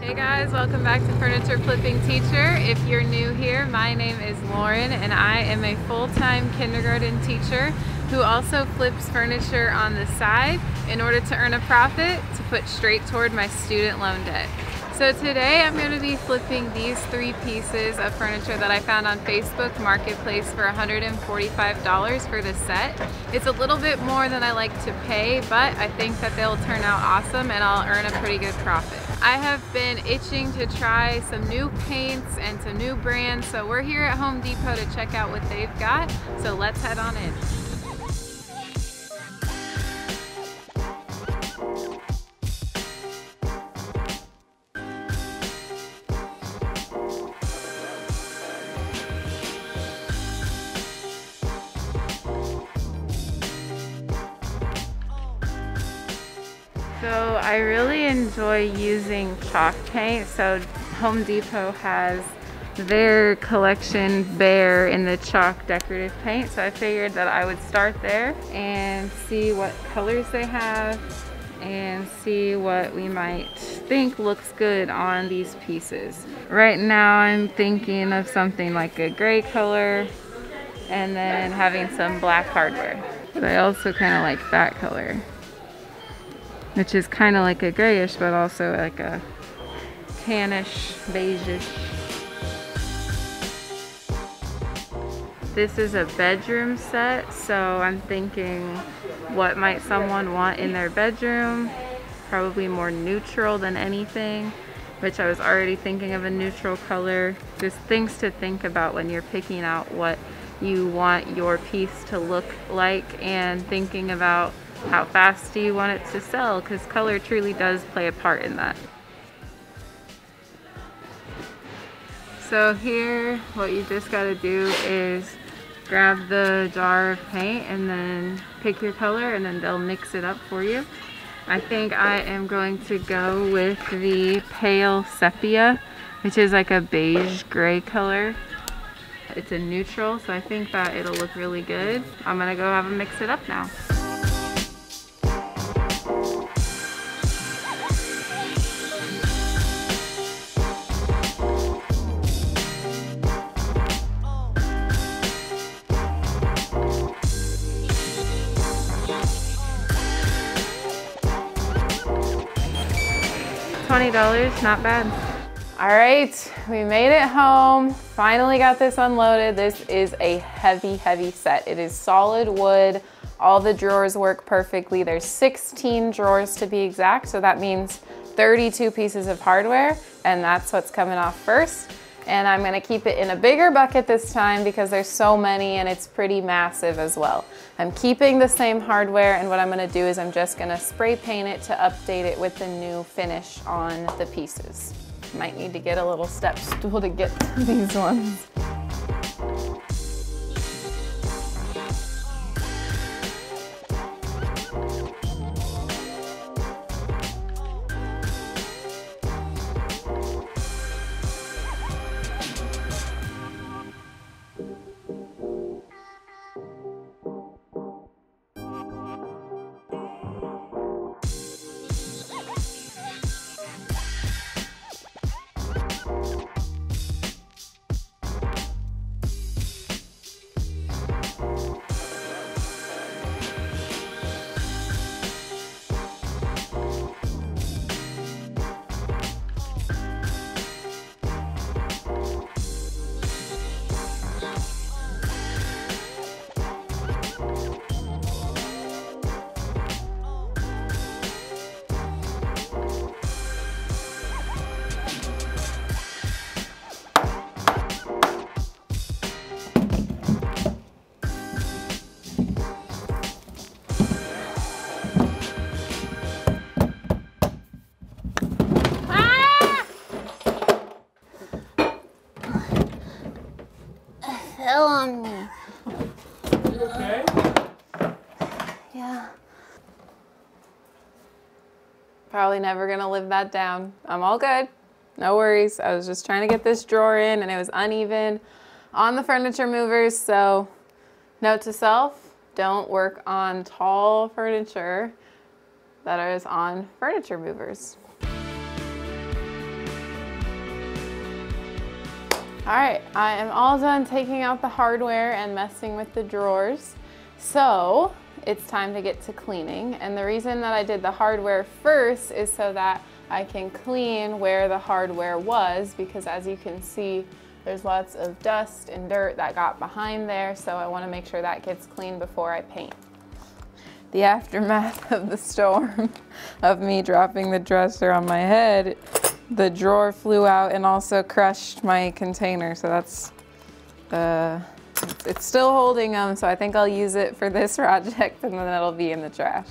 Hey guys, welcome back to Furniture Flipping Teacher. If you're new here, my name is Lauren and I am a full-time kindergarten teacher who also flips furniture on the side in order to earn a profit to put straight toward my student loan debt. So today I'm going to be flipping these 3 pieces of furniture that I found on Facebook Marketplace for $145 for the set. It's a little bit more than I like to pay, but I think that they'll turn out awesome and I'll earn a pretty good profit. I have been itching to try some new paints and some new brands, so we're here at Home Depot to check out what they've got, so let's head on in. So I really enjoy using chalk paint. So Home Depot has their collection Behr in the chalk decorative paint. So I figured that I would start there and see what colors they have and see what we might think looks good on these pieces. Right now I'm thinking of something like a gray color and then having some black hardware. But I also kind of like that color, which is kind of like a grayish, but also like a tannish, beigeish. This is a bedroom set, so I'm thinking, what might someone want in their bedroom? Probably more neutral than anything, which I was already thinking of a neutral color. Just things to think about when you're picking out what you want your piece to look like and thinking about how fast do you want it to sell, because color truly does play a part in that. So here, what you just got to do is grab the jar of paint and then pick your color and then they'll mix it up for you. I think I am going to go with the pale sepia, which is like a beige gray color. It's a neutral, so I think that it'll look really good. I'm gonna go have them mix it up now. $20, not bad. All right, we made it home. Finally got this unloaded. This is a heavy, heavy set. It is solid wood. All the drawers work perfectly. There's 16 drawers to be exact, so that means 32 pieces of hardware, and that's what's coming off first. And I'm gonna keep it in a bigger bucket this time because there's so many and it's pretty massive as well. I'm keeping the same hardware, and what I'm gonna do is I'm just gonna spray paint it to update it with the new finish on the pieces. Might need to get a little step stool to get to these ones. Fell on me. You okay? Yeah. Probably never gonna live that down. I'm all good. No worries. I was just trying to get this drawer in and it was uneven on the furniture movers. So note to self, don't work on tall furniture that is on furniture movers. All right, I am all done taking out the hardware and messing with the drawers. So it's time to get to cleaning. And the reason that I did the hardware first is so that I can clean where the hardware was, because as you can see, there's lots of dust and dirt that got behind there. So I want to make sure that gets clean before I paint. The aftermath of the storm of me dropping the dresser on my head, the drawer flew out and also crushed my container. So that's it's still holding them. So I think I'll use it for this project and then it'll be in the trash.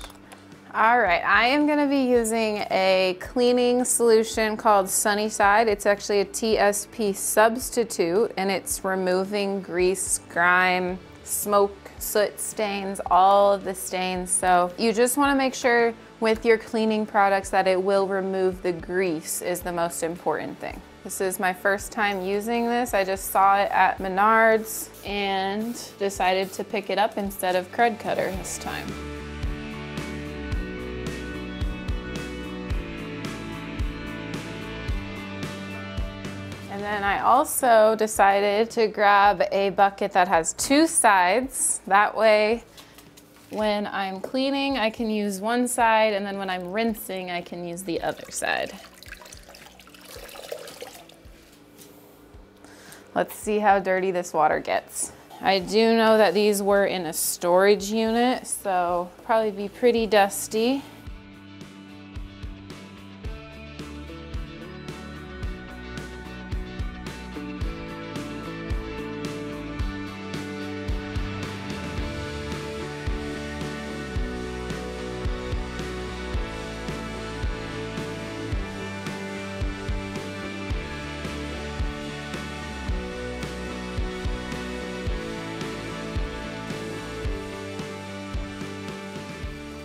All right, I am gonna be using a cleaning solution called Sunnyside. It's actually a TSP substitute and it's removing grease, grime, smoke, soot stains, all of the stains. So you just wanna make sure with your cleaning products that it will remove the grease is the most important thing. This is my first time using this. I just saw it at Menards and decided to pick it up instead of Crud Cutter this time. And then I also decided to grab a bucket that has two sides. That way, when I'm cleaning, I can use one side, and then when I'm rinsing, I can use the other side. Let's see how dirty this water gets. I do know that these were in a storage unit, so probably be pretty dusty.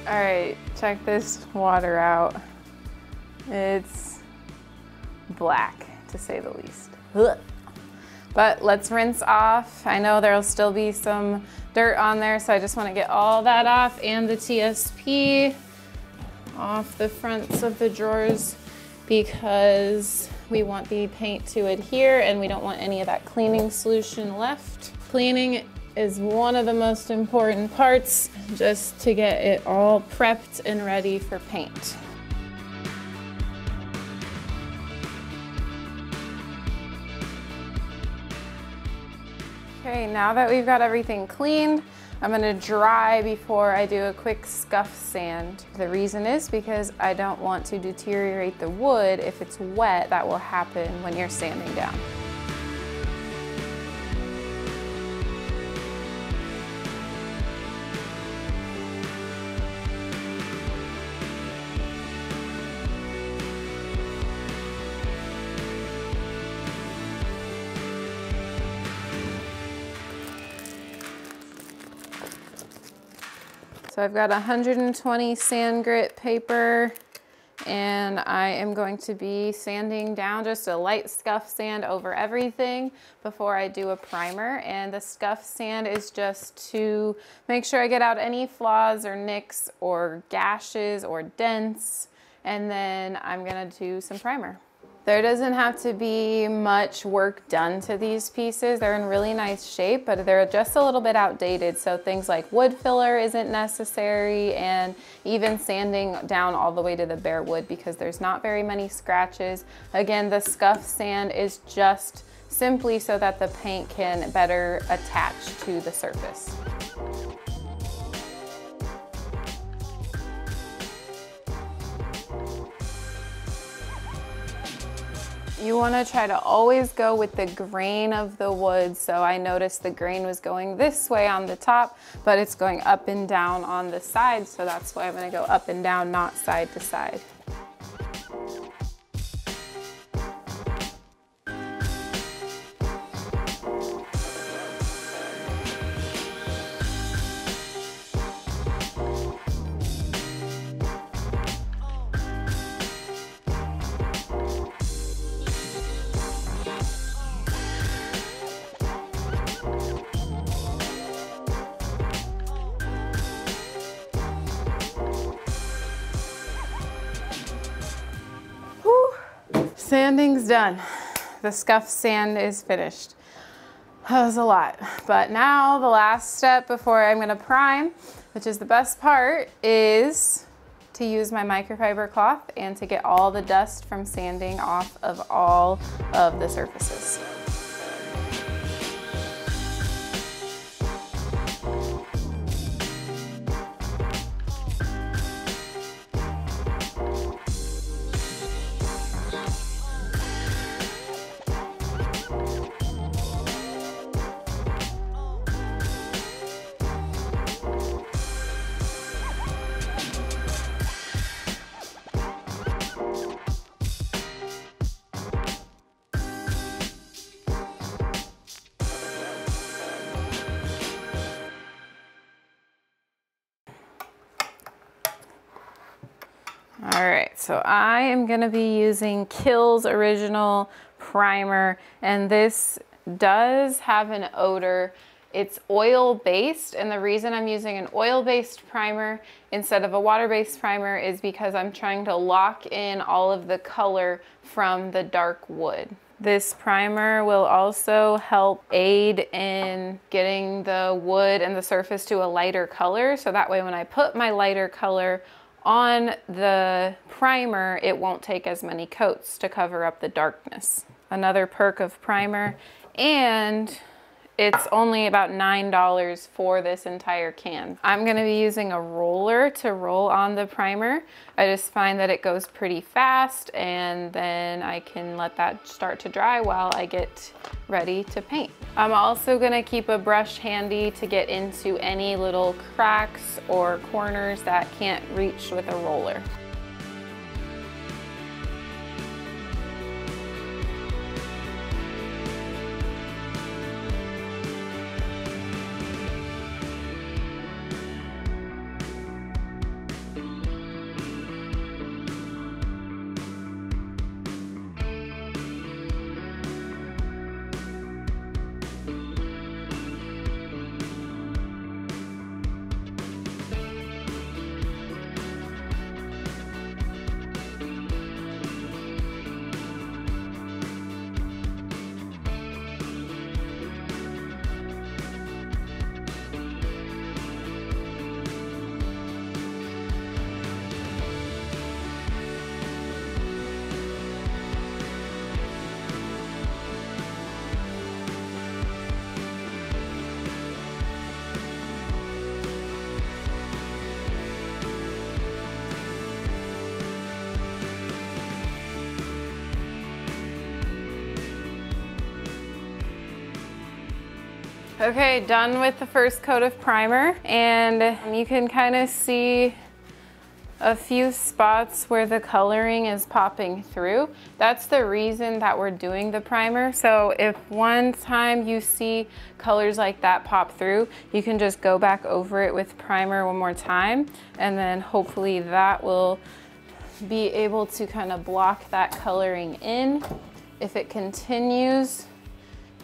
All right, check this water out. It's black, to say the least. Ugh. But let's rinse off. I know there'll still be some dirt on there, so I just want to get all that off and the TSP off the fronts of the drawers because we want the paint to adhere and we don't want any of that cleaning solution left. Cleaning is one of the most important parts just to get it all prepped and ready for paint. Okay, now that we've got everything cleaned, I'm gonna dry before I do a quick scuff sand. The reason is because I don't want to deteriorate the wood. If it's wet, that will happen when you're sanding down. So I've got 120 sand grit paper and I am going to be sanding down just a light scuff sand over everything before I do a primer. And the scuff sand is just to make sure I get out any flaws or nicks or gashes or dents, and then I'm gonna do some primer. There doesn't have to be much work done to these pieces. They're in really nice shape, but they're just a little bit outdated. So things like wood filler isn't necessary, and even sanding down all the way to the bare wood because there's not very many scratches. Again, the scuff sand is just simply so that the paint can better attach to the surface. You want to try to always go with the grain of the wood. So I noticed the grain was going this way on the top, but it's going up and down on the side. So that's why I'm going to go up and down, not side to side. Sanding's done. the scuff sand is finished. That was a lot. But now the last step before I'm gonna prime, which is the best part, is to use my microfiber cloth and to get all the dust from sanding off of all of the surfaces. All right, so I am gonna be using Kiehl's Original Primer, and this does have an odor. It's oil-based, and the reason I'm using an oil-based primer instead of a water-based primer is because I'm trying to lock in all of the color from the dark wood. This primer will also help aid in getting the wood and the surface to a lighter color, so that way when I put my lighter color on the primer, it won't take as many coats to cover up the darkness. Another perk of primer, and it's only about $9 for this entire can. I'm gonna be using a roller to roll on the primer. I just find that it goes pretty fast, and then I can let that start to dry while I get ready to paint. I'm also gonna keep a brush handy to get into any little cracks or corners that can't reach with a roller. Okay, done with the first coat of primer, and you can kind of see a few spots where the coloring is popping through. That's the reason that we're doing the primer. So if one time you see colors like that pop through, you can just go back over it with primer one more time, and then hopefully that will be able to kind of block that coloring in. If it continues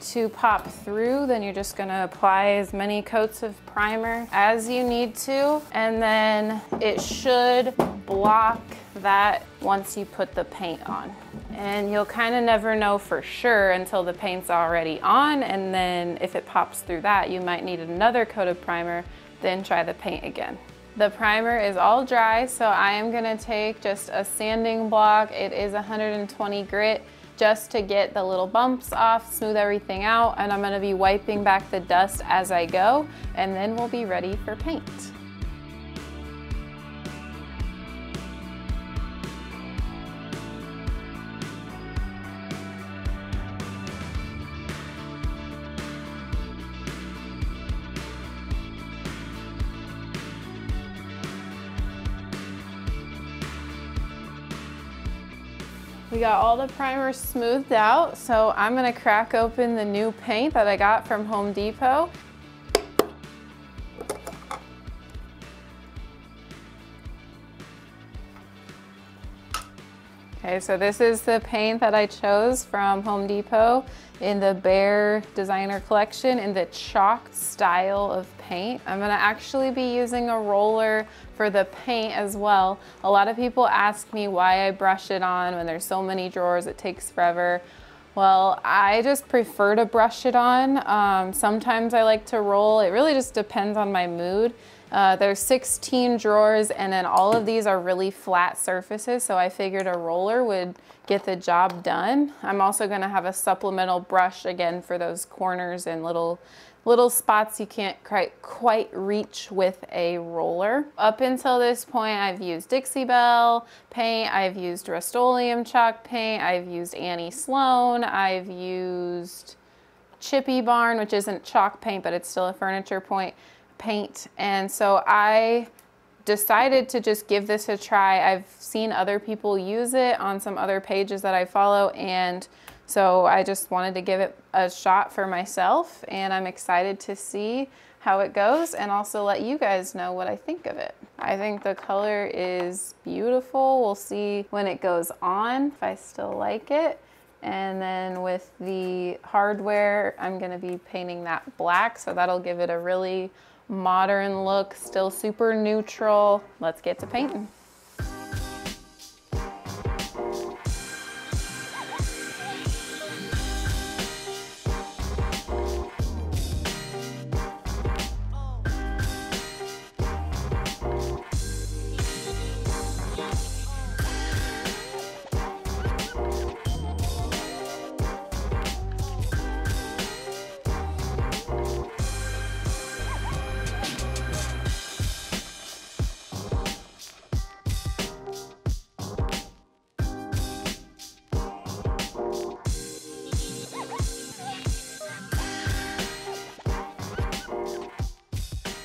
to pop through, then you're just gonna apply as many coats of primer as you need to, and then it should block that once you put the paint on. And you'll kind of never know for sure until the paint's already on, and then if it pops through that, you might need another coat of primer, then try the paint again. The primer is all dry, so I am gonna take just a sanding block. It is 120 grit, just to get the little bumps off, smooth everything out, and I'm gonna be wiping back the dust as I go, and then we'll be ready for paint. We got all the primer smoothed out, so I'm gonna crack open the new paint that I got from Home Depot. Okay, so this is the paint that I chose from Home Depot in the Behr designer collection in the chalk style of paint. I'm gonna actually be using a roller for the paint as well. A lot of people ask me why I brush it on when there's so many drawers, it takes forever. Well, I just prefer to brush it on. Sometimes I like to roll. It really just depends on my mood. There's 16 drawers, and then all of these are really flat surfaces, so I figured a roller would get the job done. I'm also gonna have a supplemental brush again for those corners and little spots you can't quite reach with a roller. Up until this point, I've used Dixie Belle paint, I've used Rust-Oleum chalk paint, I've used Annie Sloan, I've used Chippy Barn, which isn't chalk paint, but it's still a furniture paint. And so I decided to just give this a try. I've seen other people use it on some other pages that I follow, and so I just wanted to give it a shot for myself, and I'm excited to see how it goes and also let you guys know what I think of it. I think the color is beautiful. We'll see when it goes on if I still like it. And then with the hardware, I'm gonna be painting that black, so that'll give it a really modern look, still super neutral. Let's get to painting.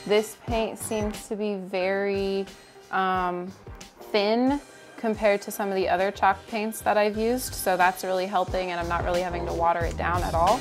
This paint seems to be very thin compared to some of the other chalk paints that I've used, so that's really helping, and I'm not really having to water it down at all.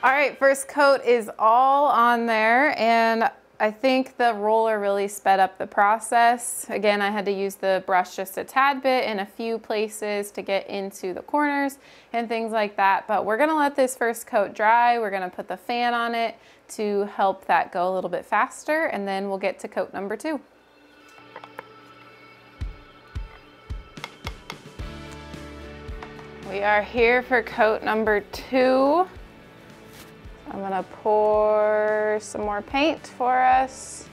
All right, first coat is all on there, and I think the roller really sped up the process. Again, I had to use the brush just a tad bit in a few places to get into the corners and things like that, but we're gonna let this first coat dry. We're gonna put the fan on it to help that go a little bit faster, and then we'll get to coat number 2. We are here for coat number 2. I'm gonna pour some more paint for us.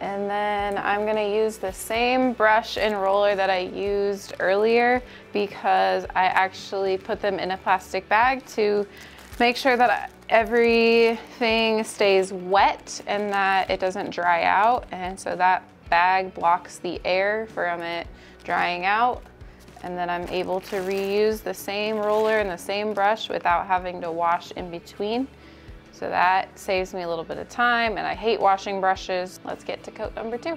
And then I'm gonna use the same brush and roller that I used earlier, because I actually put them in a plastic bag to make sure that everything stays wet and that it doesn't dry out. And so that bag blocks the air from it drying out. And then I'm able to reuse the same roller and the same brush without having to wash in between. So that saves me a little bit of time, and I hate washing brushes. Let's get to coat number 2.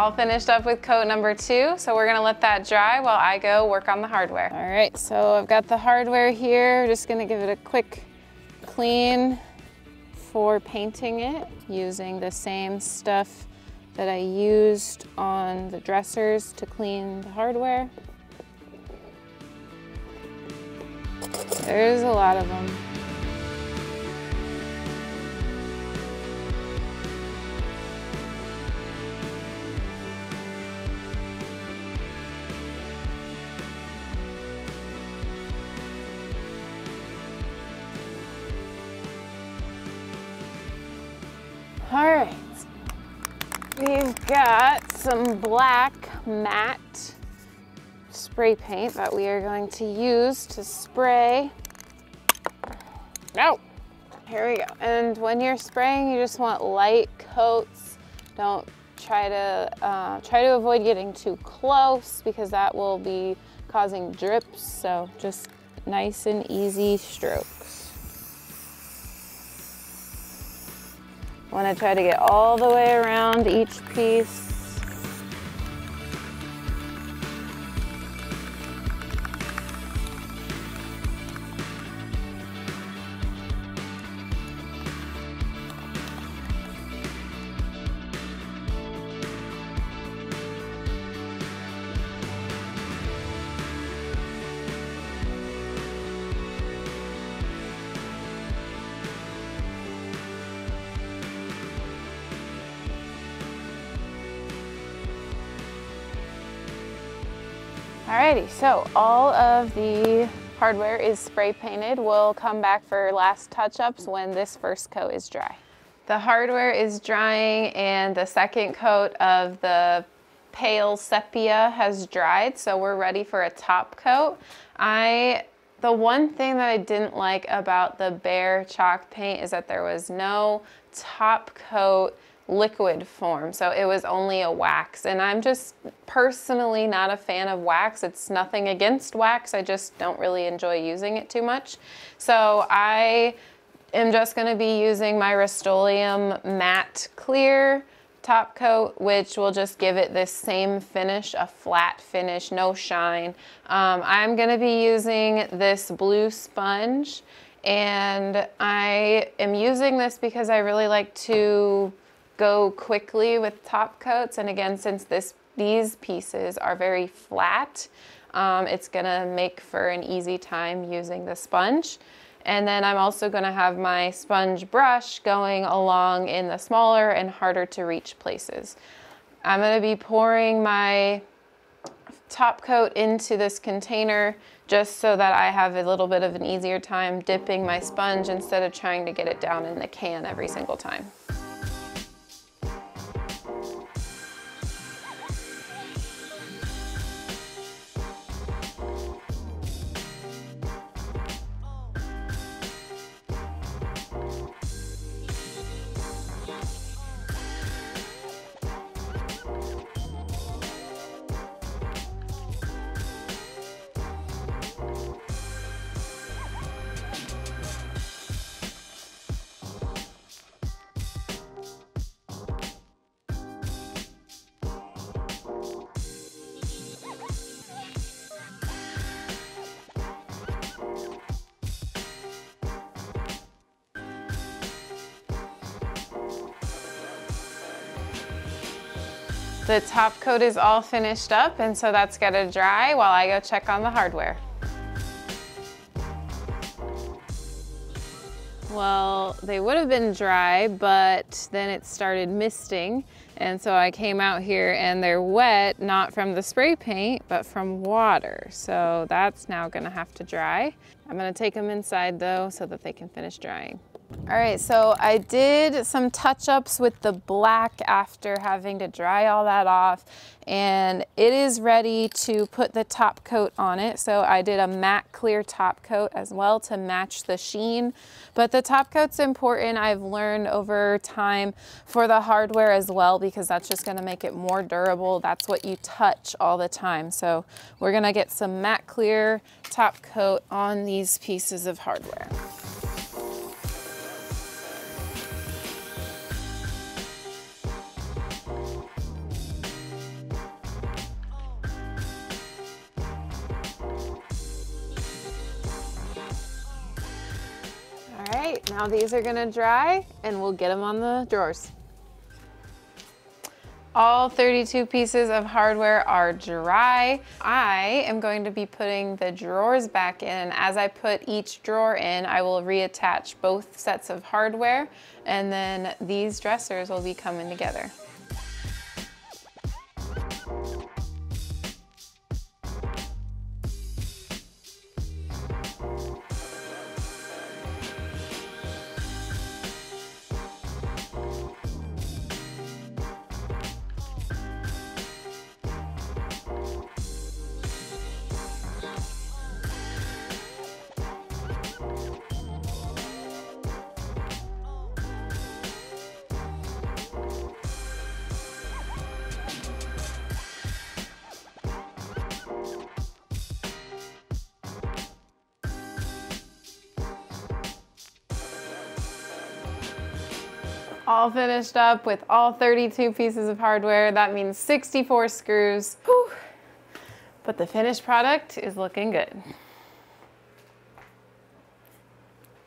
all finished up with coat number 2, so we're gonna let that dry while I go work on the hardware. All right, so I've got the hardware here. Just gonna give it a quick clean for painting it using the same stuff that I used on the dressers to clean the hardware. There's a lot of them. All right, we've got some black matte spray paint that we are going to use to spray. No, here we go. And when you're spraying, you just want light coats. Don't try to avoid getting too close because that will be causing drips. So just nice and easy strokes. Want to try to get all the way around each piece. Alrighty, so all of the hardware is spray painted. We'll come back for last touch-ups when this first coat is dry. The hardware is drying and the second coat of the pale sepia has dried, so we're ready for a top coat. The one thing that I didn't like about the Behr chalk paint is that there was no top coat liquid form, so it was only a wax, and I'm just personally not a fan of wax. It's nothing against wax, I just don't really enjoy using it too much. So I am just going to be using my Rust-Oleum matte clear top coat, which will just give it this same finish, a flat finish, no shine. I'm going to be using this blue sponge, and I am using this because I really like to go quickly with top coats, and again, since these pieces are very flat, it's gonna make for an easy time using the sponge. And then I'm also gonna have my sponge brush going along in the smaller and harder to reach places. I'm gonna be pouring my top coat into this container just so that I have a little bit of an easier time dipping my sponge instead of trying to get it down in the can every single time. The top coat is all finished up, and so that's gotta dry while I go check on the hardware. Well, they would have been dry, but then it started misting, and so I came out here and they're wet, not from the spray paint, but from water. So that's now gonna have to dry. I'm gonna take them inside though so that they can finish drying. All right, so I did some touch-ups with the black after having to dry all that off, and it is ready to put the top coat on it. So I did a matte clear top coat as well to match the sheen, but the top coat's important, I've learned over time, for the hardware as well, because that's just gonna make it more durable. That's what you touch all the time. So we're gonna get some matte clear top coat on these pieces of hardware. right, now these are gonna dry and we'll get them on the drawers. All 32 pieces of hardware are dry. I am going to be putting the drawers back in. As I put each drawer in, I will reattach both sets of hardware, and then these dressers will be coming together. All finished up with all 32 pieces of hardware. That means 64 screws. Whew. But the finished product is looking good.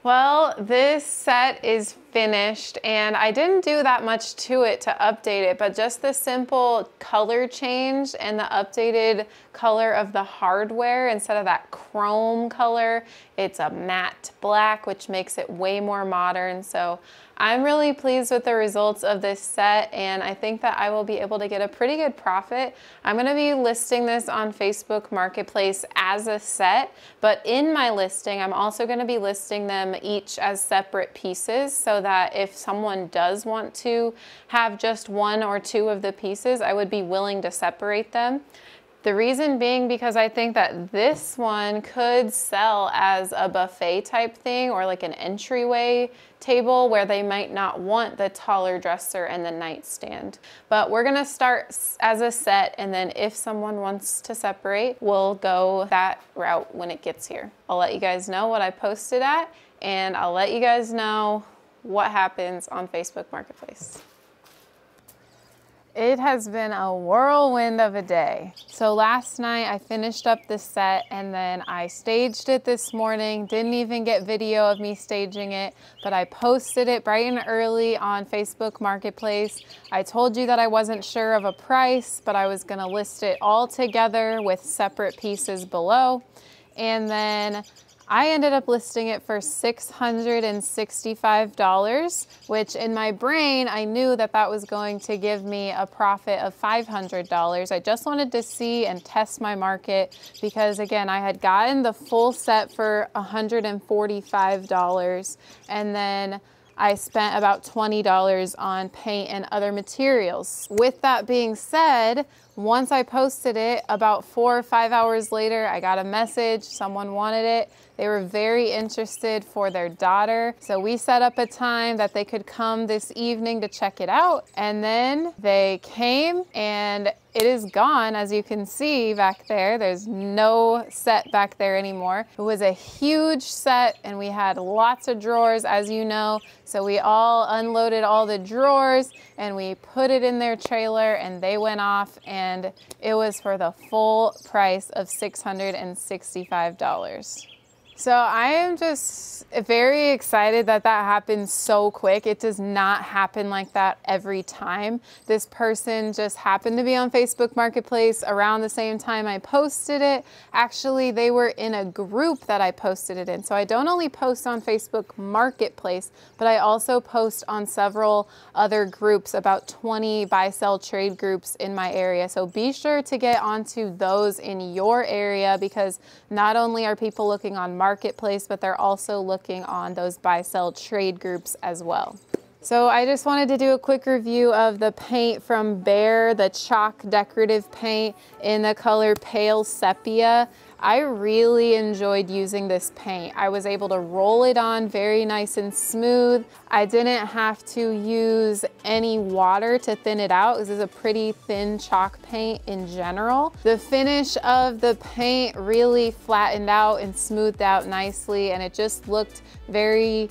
Well, this set is finished and I didn't do that much to it to update it, but just the simple color change and the updated color of the hardware, instead of that chrome color, it's a matte black, which makes it way more modern. So I'm really pleased with the results of this set, and I think that I will be able to get a pretty good profit. I'm going to be listing this on Facebook Marketplace as a set, but in my listing, I'm also going to be listing them each as separate pieces, so that if someone does want to have just one or two of the pieces, I would be willing to separate them. The reason being because I think that this one could sell as a buffet type thing, or like an entryway table where they might not want the taller dresser and the nightstand. But we're gonna start as a set, and then if someone wants to separate, we'll go that route when it gets here. I'll let you guys know what I posted at, and I'll let you guys know what happens on Facebook Marketplace. It has been a whirlwind of a day. So last night I finished up the set and then I staged it this morning. Didn't even get video of me staging it, but I posted it bright and early on Facebook Marketplace. I told you that I wasn't sure of a price, but I was gonna list it all together with separate pieces below. And then I ended up listing it for $665, which in my brain, I knew that that was going to give me a profit of $500. I just wanted to see and test my market because, again, I had gotten the full set for $145, and then I spent about $20 on paint and other materials. With that being said, once I posted it, about 4 or 5 hours later, I got a message, someone wanted it. They were very interested for their daughter. So we set up a time that they could come this evening to check it out. And then they came and it is gone. As you can see back there, there's no set back there anymore. It was a huge set and we had lots of drawers, as you know. So we all unloaded all the drawers and we put it in their trailer and they went off, and it was for the full price of $665. So I am just very excited that that happened so quick. It does not happen like that every time. This person just happened to be on Facebook Marketplace around the same time I posted it. Actually, they were in a group that I posted it in. So I don't only post on Facebook Marketplace, but I also post on several other groups, about 20 buy-sell trade groups in my area. So be sure to get onto those in your area, because not only are people looking on Marketplace, but they're also looking on those buy-sell trade groups as well. So I just wanted to do a quick review of the paint from Behr, the chalk decorative paint in the color Pale Sepia. I really enjoyed using this paint. I was able to roll it on very nice and smooth. I didn't have to use any water to thin it out. This is a pretty thin chalk paint in general. The finish of the paint really flattened out and smoothed out nicely, and it just looked very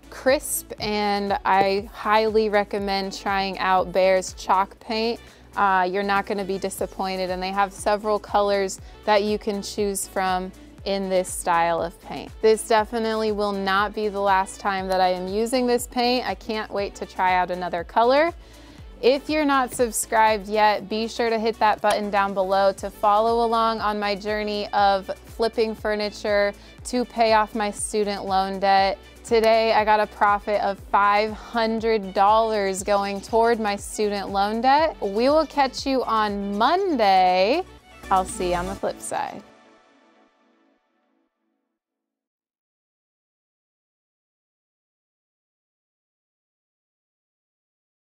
crisp, and I highly recommend trying out Behr's chalk paint. You're not going to be disappointed, and they have several colors that you can choose from in this style of paint. This definitely will not be the last time that I am using this paint. I can't wait to try out another color. If you're not subscribed yet, be sure to hit that button down below to follow along on my journey of flipping furniture to pay off my student loan debt. Today, I got a profit of $500 going toward my student loan debt. We will catch you on Monday. I'll see you on the flip side.